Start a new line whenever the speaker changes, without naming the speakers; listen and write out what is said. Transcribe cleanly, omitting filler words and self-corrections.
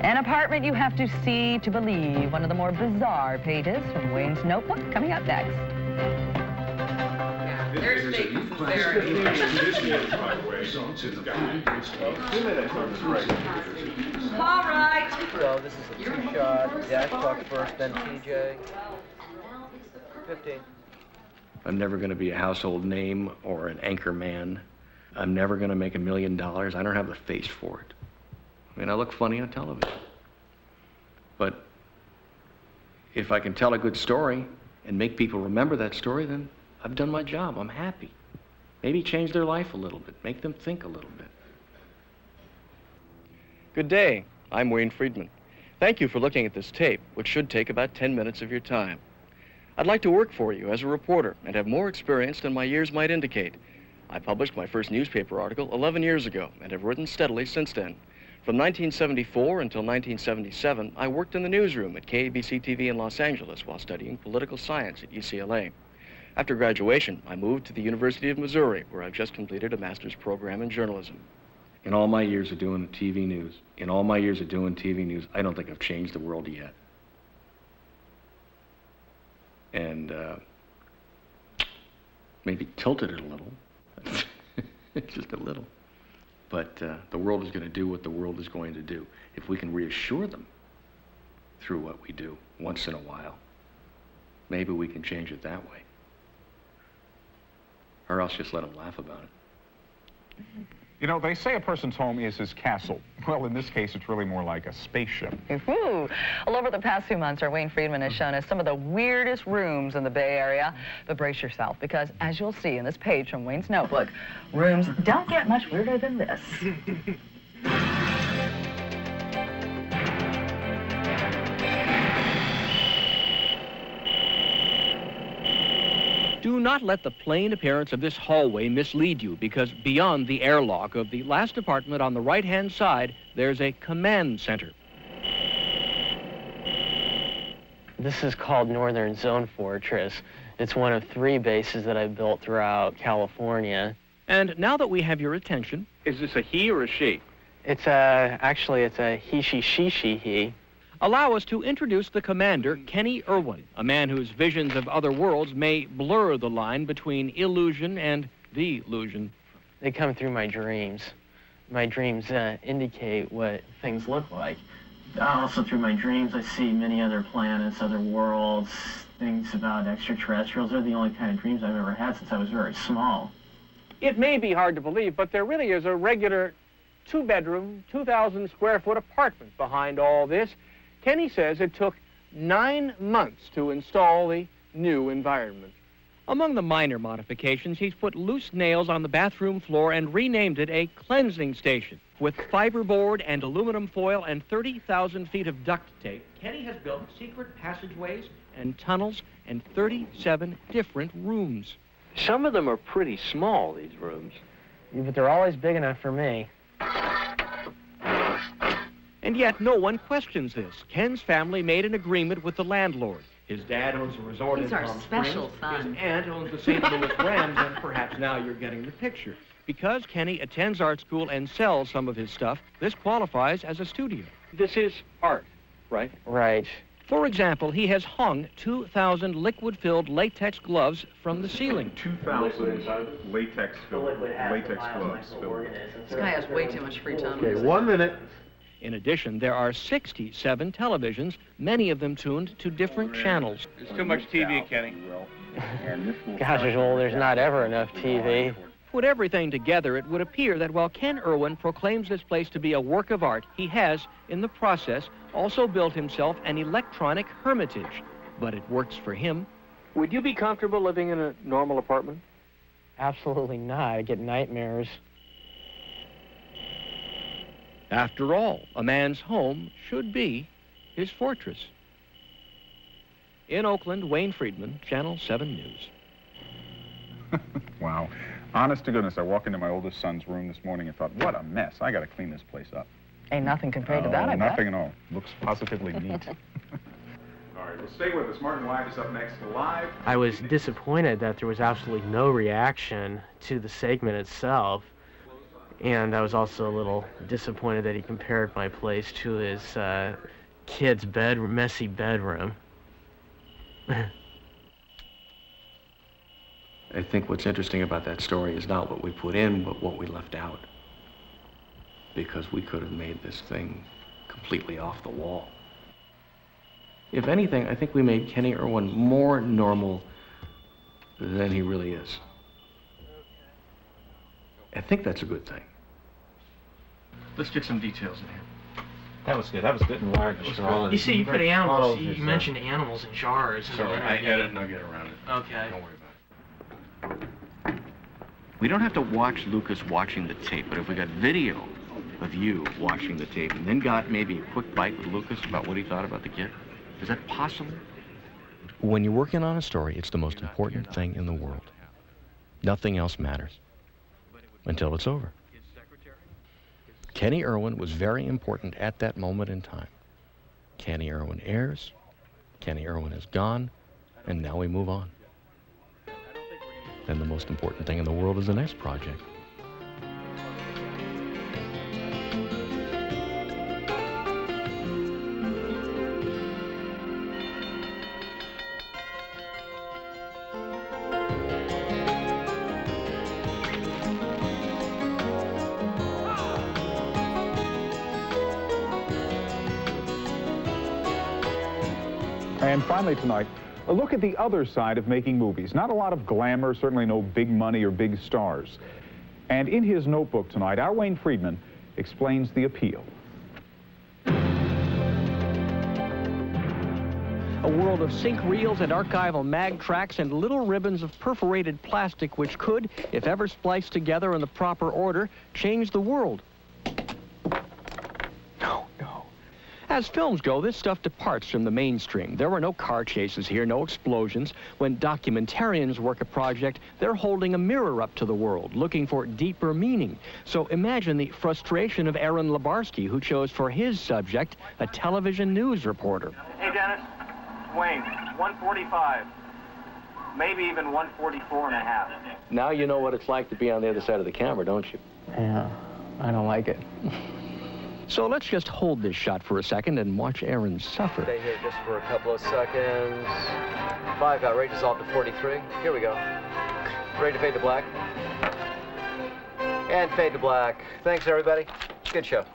An apartment you have to see to believe. One of the more bizarre pages from Wayne's notebook coming up next.
There's statements there. All right.
So this is a two-shot. Dash talk first, then TJ. 15.
I'm never going to be a household name or an anchor man. I'm never going to make $1 million. I don't have the face for it. I mean, I look funny on television. But if I can tell a good story and make people remember that story, then I've done my job. I'm happy. Maybe change their life a little bit, make them think a little bit. Good day. I'm Wayne Freedman. Thank you for looking at this tape, which should take about 10 minutes of your time. I'd like to work for you as a reporter and have more experience than my years might indicate. I published my first newspaper article 11 years ago and have written steadily since then. From 1974 until 1977, I worked in the newsroom at KABC-TV in Los Angeles while studying political science at UCLA. After graduation, I moved to the University of Missouri, where I've just completed a master's program in journalism. In all my years of doing TV news, I don't think I've changed the world yet. And maybe tilted it a little, just a little. But the world is going to do what the world is going to do. If we can reassure them through what we do once in a while, maybe we can change it that way. Or else just let them laugh about it.
You know, they say a person's home is his castle. Well, in this case, it's really more like a spaceship.
Well, over the past few months, our Wayne Freedman has shown us some of the weirdest rooms in the Bay Area. But brace yourself, because as you'll see in this page from Wayne's notebook, rooms don't get much weirder than this.
Do not let the plain appearance of this hallway mislead you, because beyond the airlock of the last apartment on the right-hand side, there's a command center.
This is called Northern Zone Fortress. It's one of 3 bases that I've built throughout California.
And now that we have your attention, is this a he or a she?
It's actually it's a he, she, he.
Allow us to introduce the commander, Kenny Irwin, a man whose visions of other worlds may blur the line between illusion and delusion.
They come through my dreams. My dreams indicate what things look like. Also through my dreams, I see many other planets, other worlds, things about extraterrestrials. They're the only kind of dreams I've ever had since I was very small.
It may be hard to believe, but there really is a regular 2-bedroom, 2,000 square foot apartment behind all this. Kenny says it took 9 months to install the new environment.
Among the minor modifications, he's put loose nails on the bathroom floor and renamed it a cleansing station. With fiberboard and aluminum foil and 30,000 feet of duct tape, Kenny has built secret passageways and tunnels and 37 different rooms.
Some of them are pretty small, these rooms.
Yeah, but they're always big enough for me.
And yet, no one questions this. Ken's family made an agreement with the landlord. His dad owns a resort in Palm Springs. His aunt owns the St. Louis Rams, and perhaps now you're getting the picture. Because Kenny attends art school and sells some of his stuff, this qualifies as a studio.
This is art, right?
Right.
For example, he has hung 2,000 liquid-filled latex gloves from the ceiling.
2,000 latex-filled gloves.
This guy has way too much free time.
Okay, 1 minute.
In addition, there are 67 televisions, many of them tuned to different channels.
There's too much TV, Kenny.
Gosh, well, there's not ever enough TV.
Put everything together, it would appear that while Ken Irwin proclaims this place to be a work of art, he has, in the process, also built himself an electronic hermitage. But it works for him.
Would you be comfortable living in a normal apartment?
Absolutely not. I get nightmares.
After all, a man's home should be his fortress. In Oakland, Wayne Freedman, Channel 7 News.
Wow. Honest to goodness, I walked into my oldest son's room this morning and thought, what a mess. I got to clean this place up.
Ain't nothing compared to that, I bet.
Nothing at all. Looks positively neat. All right, well, stay with us. Martin Live is up next live.
I was disappointed that there was absolutely no reaction to the segment itself. And I was also a little disappointed that he compared my place to his kid's messy bedroom.
I think what's interesting about that story is not what we put in, but what we left out. Because we could have made this thing completely off the wall. If anything, I think we made Kenny Irwin more normal than he really is. I think that's a good thing. Let's get some details in here.
That was good. That was good and large.
You see, you put animals. You mentioned animals in jars.
Sorry, I didn't get around it.
Okay.
Don't worry about it. We don't have to watch Lucas watching the tape, but if we got video of you watching the tape and then got maybe a quick bite with Lucas about what he thought about the kid, is that possible? When you're working on a story, it's the most important thing in the world. Nothing else matters until it's over. Kenny Irwin was very important at that moment in time. Kenny Irwin airs, Kenny Irwin is gone, and now we move on. Then the most important thing in the world is the next project.
And finally tonight, a look at the other side of making movies. Not a lot of glamour, certainly no big money or big stars. And in his notebook tonight, our Wayne Freedman explains the appeal.
A world of sync reels and archival mag tracks and little ribbons of perforated plastic which could, if ever spliced together in the proper order, change the world. As films go, this stuff departs from the mainstream. There were no car chases here, no explosions. When documentarians work a project, they're holding a mirror up to the world, looking for deeper meaning. So imagine the frustration of Aaron Labarsky, who chose for his subject a television news reporter.
Hey, Dennis. Wayne, 145. Maybe even 144 and a half.
Now you know what it's like to be on the other side of the camera, don't you?
Yeah, I don't like it.
So let's just hold this shot for a second and watch Aaron suffer.
Stay here just for a couple of seconds. 5 got rate dissolved to 43. Here we go. Ready to fade to black. And fade to black. Thanks, everybody. Good show.